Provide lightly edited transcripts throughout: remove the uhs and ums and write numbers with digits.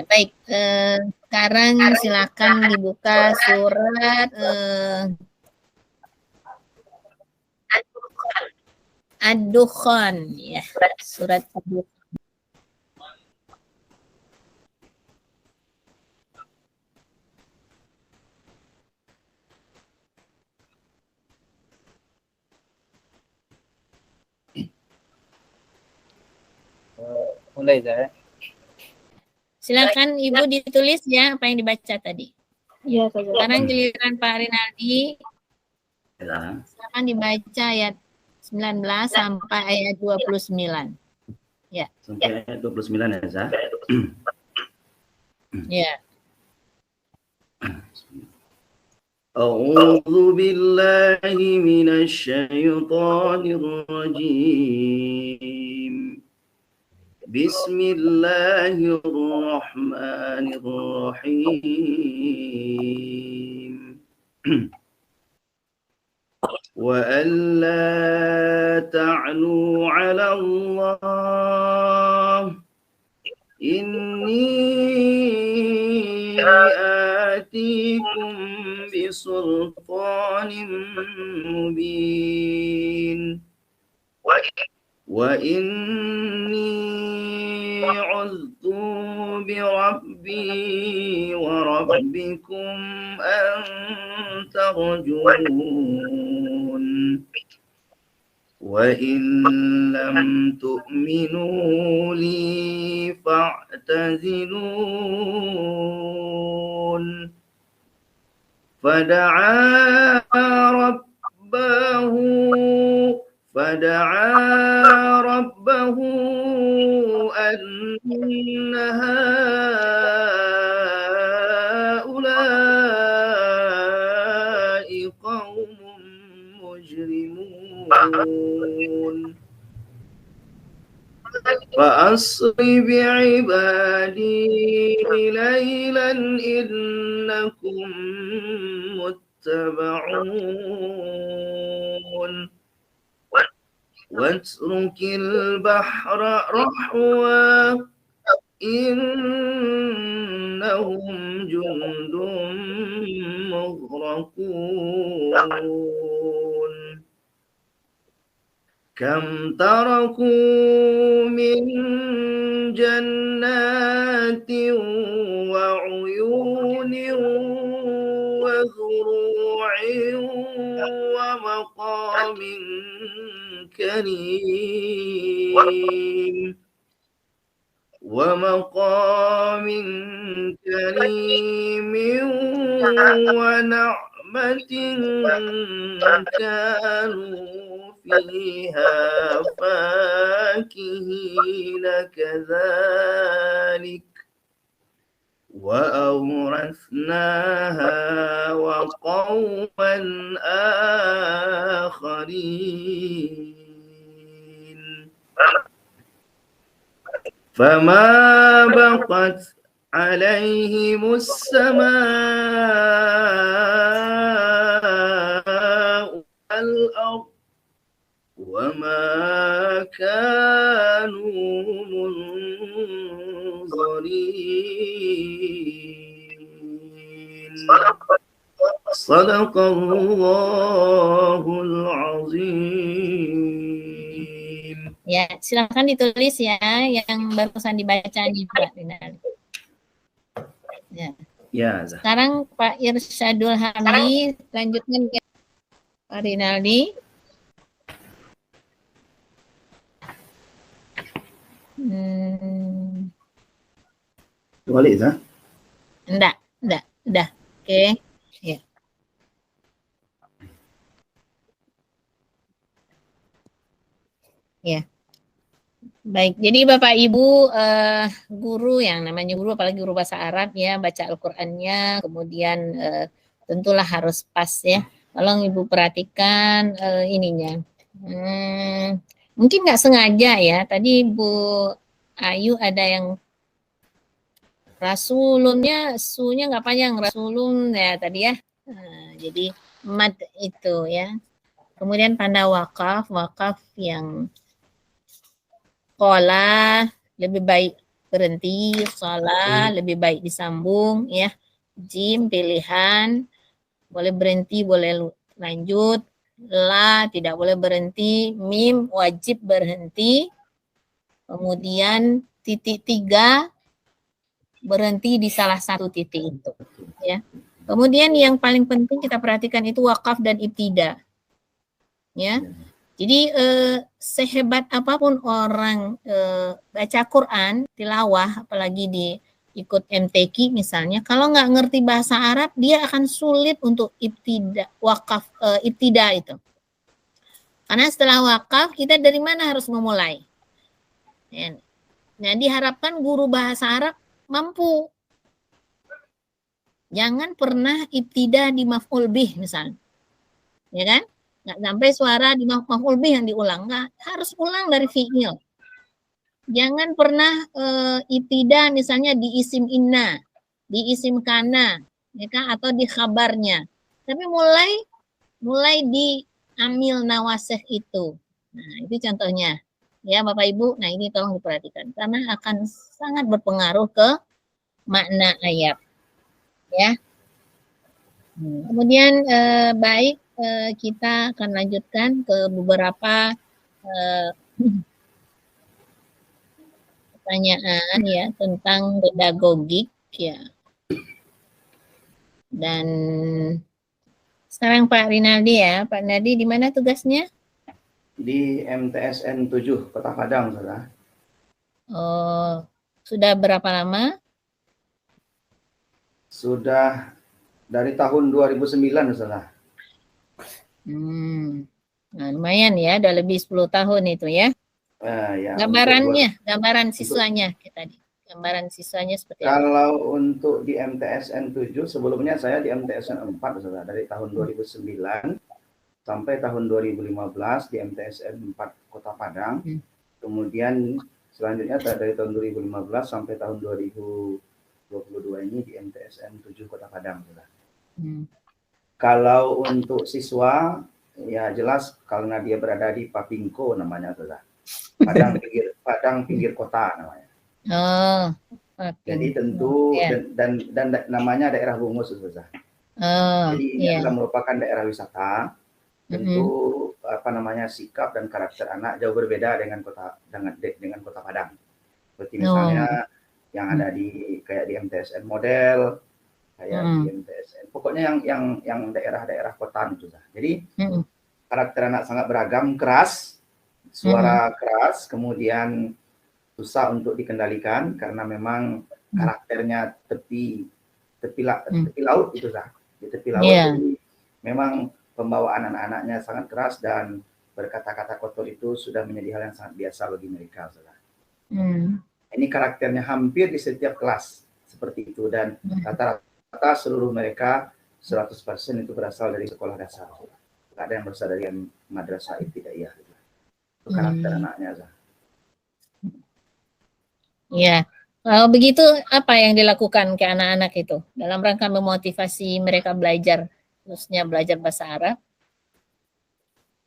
Baik, sekarang silakan dibuka surat Ad-Dukhan, ya, surat Ad-Dukhan. Mulai saya. Silakan Ibu ditulis ya apa yang dibaca tadi. Iya, saja. Sekarang giliran Pak Rinaldi. Ya. Silakan dibaca ayat 19 sampai ayat 29. Ya. Sampai ayat 29 ya, Zah? Ya. أعوذ بالله من الشيطان الرجيم بسم الله الرحمن الرحيم وألا تعلوا على الله إني آتيكم بسلطان مبين وإني عذت بربي وربكم أن ترجون وإن لم تؤمنوا لي فاعتزلون فدعا ربه أن هؤلاء قوم مجرمون فأسر بعبادي ليلا إنكم متبعون واترك البحر رحوا إنهم جند مغرقون كم تركوا من جنات وعيون وزروع ومقام كريم ونعمة كانوا فيها فاكهين كذلك وأورثناها وقوما آخرين فما بقت عليهم السماء والأرض وما كانوا منظرين صدق الله العظيم. Ya, silakan ditulis ya yang barusan dibaca nih Pak Rinaldi. Ya. Ya, sekarang Pak Irsyadul Hamdi, lanjutkan ya Pak Rinaldi. Balik, Zah? Enggak, udah. Oke. Ya. Ya. Baik, jadi Bapak Ibu guru yang namanya guru, apalagi guru bahasa Arab ya, baca Al-Qur'annya, kemudian tentulah harus pas ya. Tolong Ibu perhatikan ininya. Mungkin nggak sengaja ya, tadi Bu Ayu ada yang rasulunnya, sunya nggak panjang, rasulun ya tadi ya. Jadi mad itu ya. Kemudian pada wakaf yang Kola lebih baik berhenti, salah lebih baik disambung ya. Jim pilihan, boleh berhenti, boleh lanjut. La tidak boleh berhenti, mim wajib berhenti. Kemudian titik 3 berhenti di salah satu titik itu ya. Kemudian yang paling penting kita perhatikan itu wakaf dan ibtida. Ya. Jadi sehebat apapun orang baca Quran, tilawah, apalagi di ikut MTQ misalnya, kalau nggak ngerti bahasa Arab, dia akan sulit untuk ibtida, wakaf, ibtida itu. Karena setelah wakaf, kita dari mana harus memulai? Ya. Nah, diharapkan guru bahasa Arab mampu. Jangan pernah ibtida di maf'ul bih misalnya. Ya kan? Nggak sampai suara di maf'ul bih yang diulang. Nggak, harus ulang dari fi'il. Jangan pernah ibtida misalnya di isim inna, di isim kana, ya kan? Atau di khabarnya. Tapi mulai di amil nawasih itu. Nah, itu contohnya. Ya, Bapak Ibu, nah ini tolong diperhatikan. Karena akan sangat berpengaruh ke makna ayat. Ya. Kemudian baik, kita akan lanjutkan ke beberapa pertanyaan ya tentang pedagogik ya. Dan sekarang Pak Rinaldi ya, Pak Rinaldi di mana tugasnya? Di MTSN 7 Kota Padang, saudara. Oh, sudah berapa lama? Sudah dari tahun 2009, saudara. Nah, lumayan ya, udah lebih 10 tahun itu ya. Ya, Gambaran siswanya kita gambaran siswanya seperti apa? Kalau untuk di MTSN 7, sebelumnya saya di MTSN 4, saudara, dari tahun 2009 sampai tahun 2015 di MTSN 4 Kota Padang. Kemudian selanjutnya dari tahun 2015 sampai tahun 2022 ini di MTSN 7 Kota Padang, saudara. Kalau untuk siswa, ya jelas karena dia berada di Papingko namanya, saudara. Padang pinggir kota namanya. Oh, jadi tentu dan namanya daerah Bungus, saudara. Jadi ini adalah merupakan daerah wisata. Tentu sikap dan karakter anak jauh berbeda dengan kota Padang. Seperti misalnya yang ada di kayak di MTSN model, kayak di MTSN. Pokoknya yang daerah-daerah kota itu. Jadi karakter anak sangat beragam, keras, suara keras, kemudian susah untuk dikendalikan karena memang karakternya tepi laut itu, di tepi laut. Jadi memang pembawaan anak-anaknya sangat keras dan berkata-kata kotor itu sudah menjadi hal yang sangat biasa bagi mereka, saudara. Ini karakternya hampir di setiap kelas seperti itu, dan rata-rata seluruh mereka 100% itu berasal dari sekolah dasar. Tidak ada yang berasal dari madrasah ibtidaiyah. Itu karakter anaknya, saudara. Ya, kalau begitu apa yang dilakukan ke anak-anak itu dalam rangka memotivasi mereka belajar, khususnya belajar bahasa Arab?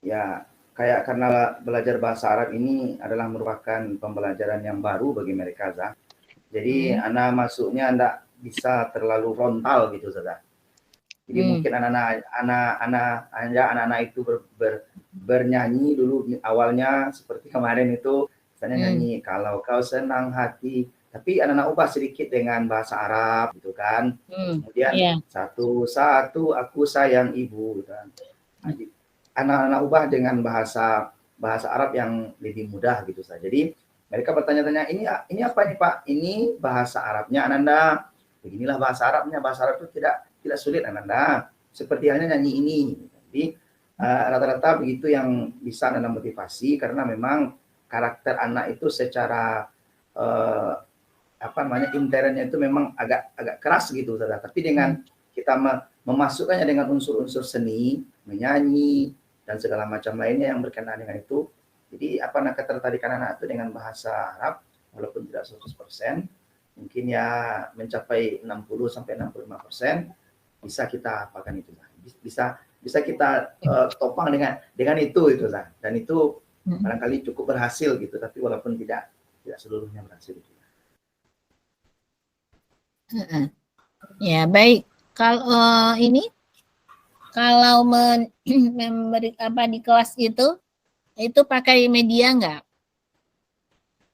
Ya, karena belajar bahasa Arab ini adalah merupakan pembelajaran yang baru bagi mereka, Zah. Jadi anak masuknya tidak bisa terlalu frontal gitu, Zah. Jadi mungkin anak-anak itu bernyanyi dulu awalnya seperti kemarin itu, misalnya nyanyi kalau kau senang hati, tapi anak-anak ubah sedikit dengan bahasa Arab gitu kan. Kemudian satu-satu aku sayang ibu kan. Anak-anak ubah dengan bahasa Arab yang lebih mudah gitu saja. Jadi mereka bertanya-tanya, ini apa nih Pak? Ini bahasa Arabnya Ananda. Beginilah bahasa Arabnya. Bahasa Arab itu tidak sulit Ananda. Seperti halnya nyanyi ini. Jadi rata-rata begitu yang bisa Ananda motivasi, karena memang karakter anak itu secara internnya itu memang agak keras gitu, saudara. Tapi dengan kita memasukkannya dengan unsur-unsur seni, menyanyi dan segala macam lainnya yang berkenaan dengan itu, jadi ketertarikan anak itu dengan bahasa Arab walaupun tidak 100%, mungkin ya mencapai 60-65% bisa kita apakan itu, bisa kita topang dengan itu dan itu barangkali cukup berhasil gitu, tapi walaupun tidak seluruhnya berhasil itu. Ya, baik. Kalau ini, kalau memberi apa di kelas itu pakai media enggak?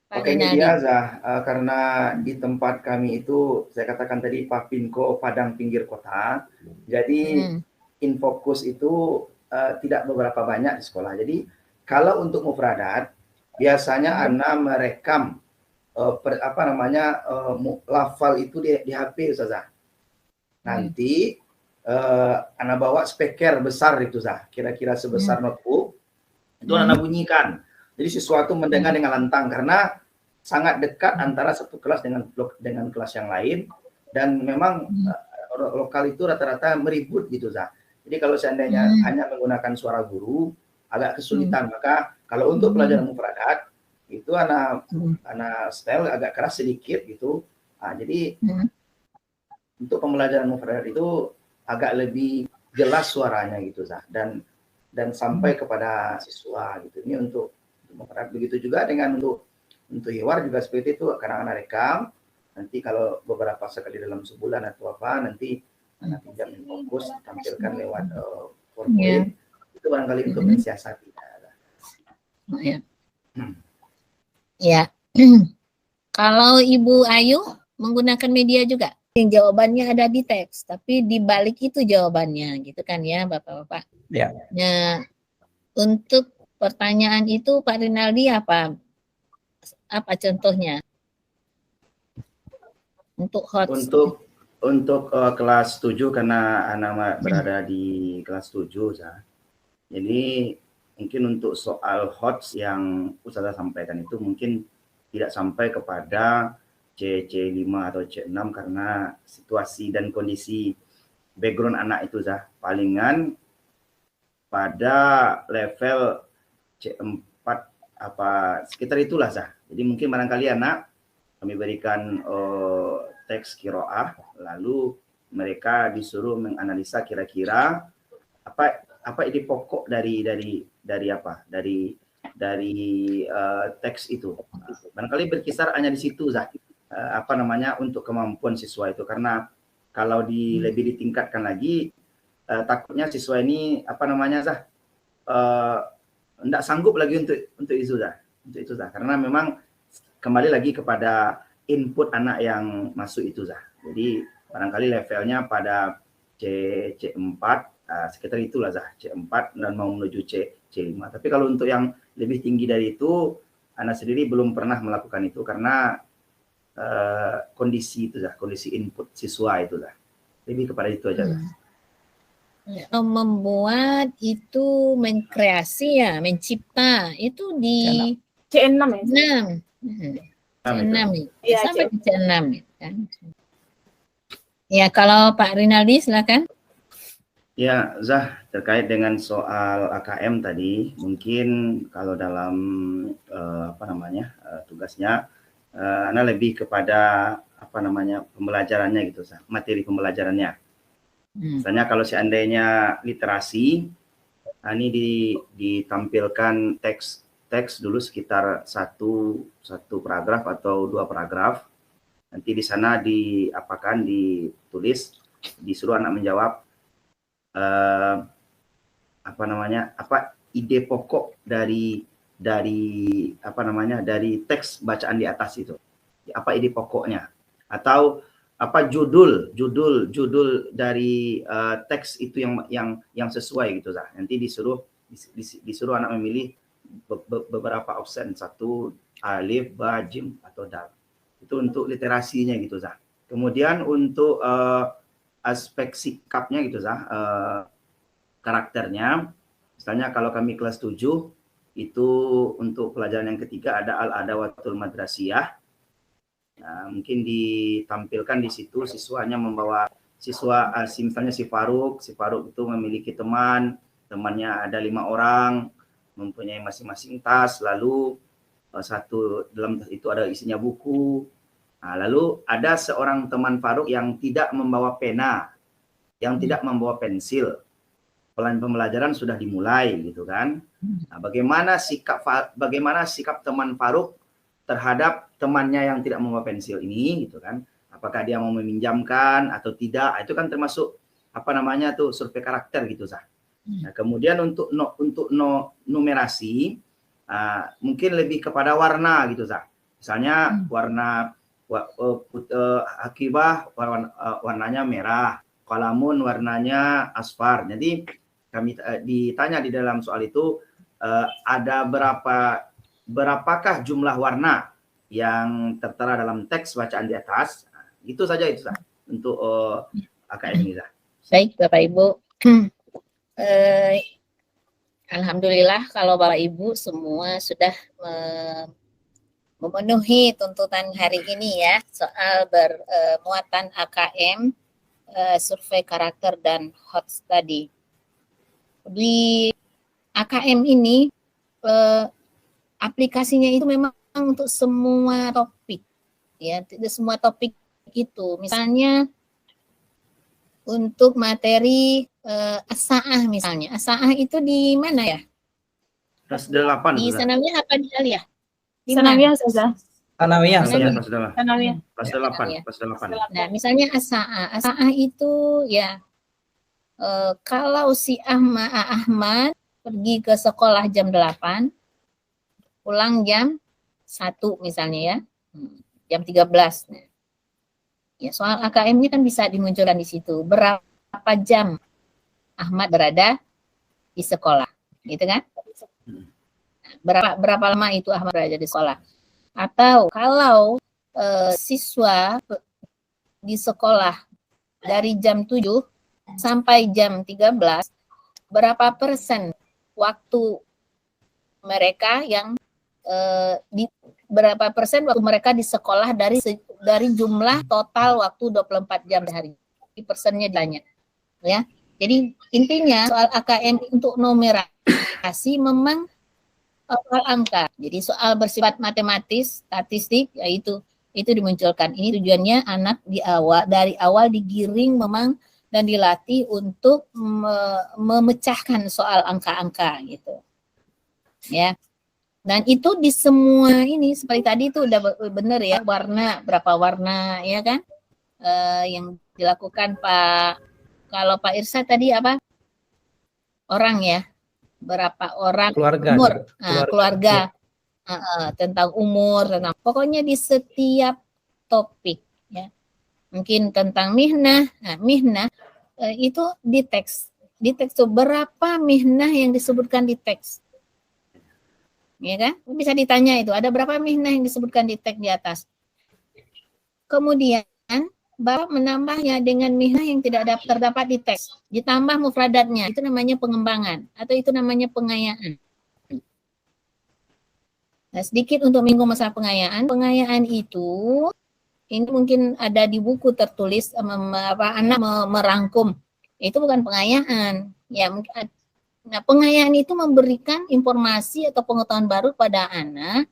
Pakai media Zah, karena di tempat kami itu saya katakan tadi Papinko Padang pinggir kota, jadi Infokus itu tidak beberapa banyak di sekolah. Jadi kalau untuk mufradat biasanya Ana merekam lafal itu di HP Zah. Nanti Ana bawa speaker besar itu Zah, kira-kira sebesar notebook, itu Ana bunyikan. Jadi sesuatu mendengar dengan lantang karena sangat dekat antara satu kelas dengan kelas yang lain, dan memang lokal itu rata-rata meribut gitu Zah. Jadi kalau seandainya hanya menggunakan suara guru agak kesulitan, maka kalau untuk pelajaran mufradat itu anak style agak keras sedikit gitu. Jadi untuk pembelajaran mufradat itu agak lebih jelas suaranya gitu Zah, dan sampai kepada siswa gitu. Ini untuk mufradat. Begitu juga dengan untuk Hiwar juga seperti itu, kadang-kadang rekam, nanti kalau beberapa sekali dalam sebulan atau apa, nanti anak pinjam Infokus, tampilkan lewat PowerPoint, itu barangkali untuk mensiasati. Ya. Kalau Ibu Ayu menggunakan media juga, yang jawabannya ada di teks, tapi di balik itu jawabannya, gitu kan ya, Bapak-bapak. Ya. Nah, untuk pertanyaan itu Pak Rinaldi apa contohnya? Untuk HOTS. Untuk kelas 7 karena anak berada di kelas 7 ya. Jadi mungkin untuk soal HOTS yang Ustazah sampaikan itu mungkin tidak sampai kepada C5 atau C6 karena situasi dan kondisi background anak itu Zah. Palingan pada level C4 apa sekitar itulah Zah. Jadi mungkin barangkali anak kami berikan teks qiraah, lalu mereka disuruh menganalisa kira-kira apa ide pokok dari teks itu. Barangkali berkisar hanya di situ Zah. Untuk kemampuan siswa itu, karena kalau lebih ditingkatkan lagi takutnya siswa ini Zah tidak sanggup lagi untuk itu Zah, karena memang kembali lagi kepada input anak yang masuk itu Zah. Jadi barangkali levelnya pada C4 sekitar itulah Zah, C4 dan mau menuju C5. Tapi kalau untuk yang lebih tinggi dari itu, anak sendiri belum pernah melakukan itu karena kondisi itu Zah, kondisi input siswa itu Zah. Lebih kepada itu aja Zah. Membuat itu mengkreasi ya, mencipta itu di C6 ya? C6 ya, sampai ke C6 kan. Ya, kalau Pak Rinaldi silakan. Ya, Zah, terkait dengan soal AKM tadi, mungkin kalau dalam tugasnya, Ana lebih kepada pembelajarannya gitu, Zah, materi pembelajarannya. Misalnya kalau seandainya literasi, ini ditampilkan teks dulu sekitar satu paragraf atau 2 paragraf. Nanti di sana ditulis, disuruh anak menjawab apa ide pokok dari teks bacaan di atas itu. Apa ide pokoknya? Atau apa judul dari teks itu yang sesuai gitu Zah. Nanti disuruh anak memilih beberapa option, 1 alif, ba, jim atau dal. Itu untuk literasinya gitu Zah. Kemudian untuk aspek sikapnya gitu Zah, karakternya, misalnya kalau kami kelas 7 itu untuk pelajaran yang ketiga ada al-adawatul madrasiyah. Nah, mungkin ditampilkan di situ siswanya membawa misalnya si Faruk itu memiliki temannya ada 5 orang, mempunyai masing-masing tas, lalu dalam tas itu ada isinya buku. Nah, lalu ada seorang teman Faruk yang tidak membawa pena, yang tidak membawa pensil. Pembelajaran sudah dimulai gitu kan. Nah, bagaimana sikap teman Faruk terhadap temannya yang tidak membawa pensil ini gitu kan. apakah dia mau meminjamkan atau tidak, itu kan termasuk apa namanya tuh survei karakter gitu Zah. Nah, kemudian untuk numerasi mungkin lebih kepada warna gitu Zah. Misalnya warna Akibah warnanya merah, Qalamun warnanya asfar. Jadi kami ditanya di dalam soal itu ada berapakah jumlah warna yang tertera dalam teks bacaan di atas. Itu saja itu Zah, untuk AKM ini Zah. Baik Bapak Ibu. Alhamdulillah kalau Bapak Ibu semua sudah memenuhi tuntutan hari ini ya, soal bermuatan AKM, survei karakter dan hot study. Di AKM ini aplikasinya itu memang untuk semua topik ya, tidak semua topik itu. Misalnya untuk materi as-sa'ah misalnya. As-sa'ah itu di mana ya? Kelas 8. Di Sanawiyah apa di Aliyah? Sanawiyah Ustazah. Sanawiyah. Sanawiyah. Kelas 8. Nah, misalnya as-sa'ah. As-sa'ah itu ya kalau si Ahmad pergi ke sekolah jam 8, pulang jam 1 misalnya ya. Jam 13. Nah, ya, soal AKM ini kan bisa dimunculkan di situ. Berapa jam Ahmad berada di sekolah, gitu kan? Berapa lama itu Ahmad berada di sekolah? Atau kalau siswa di sekolah dari jam 7 sampai jam 13, berapa persen waktu mereka yang berapa persen waktu mereka di sekolah dari jumlah total waktu 24 jam sehari. Persennya ditanya. Ya. Jadi intinya soal AKM untuk numerasi memang soal angka. Jadi soal bersifat matematis, statistik, yaitu itu dimunculkan. Ini tujuannya anak dari awal digiring memang dan dilatih untuk memecahkan soal angka-angka gitu. Ya. Dan itu di semua ini seperti tadi itu udah benar ya, berapa warna ya kan, yang dilakukan kalau Pak Irsa tadi apa orang ya, berapa orang umur, keluarga. Tentang umur, pokoknya di setiap topik ya, mungkin tentang mihnah. Nah, mihnah itu di teks tuh berapa mihnah yang disebutkan di teks. Ya kan? Bisa ditanya itu, ada berapa mihnah yang disebutkan di teks di atas. Kemudian Bapak menambahnya dengan mihnah yang tidak terdapat di teks, ditambah mufradatnya, itu namanya pengembangan atau itu namanya pengayaan. Nah, sedikit untuk minggu masalah pengayaan. Pengayaan itu ini mungkin ada di buku tertulis anak merangkum. Itu bukan pengayaan. Ya, mungkin. Nah, pengayaan itu memberikan informasi atau pengetahuan baru pada anak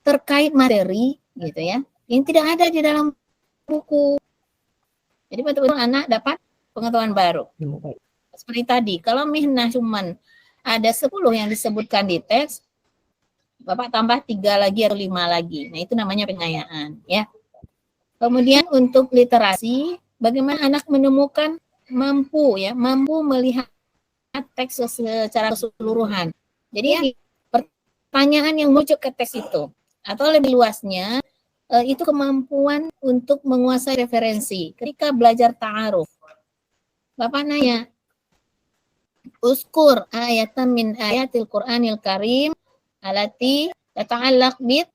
terkait materi gitu ya, yang tidak ada di dalam buku. Jadi betul-betul anak dapat pengetahuan baru. Seperti tadi, kalau mihnah cuman ada 10 yang disebutkan di teks, Bapak tambah 3 lagi atau 5 lagi. Nah, itu namanya pengayaan ya. Kemudian untuk literasi, bagaimana anak menemukan mampu melihat teks secara keseluruhan. Jadi pertanyaan yang muncul ke teks itu, atau lebih luasnya itu kemampuan untuk menguasai referensi. Ketika belajar ta'aruf, Bapak nanya, uskur ayatan min ayatil Qur'anil Karim alati tata'allaq bit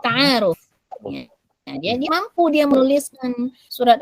ta'aruf. Nah, dia mampu menuliskan surat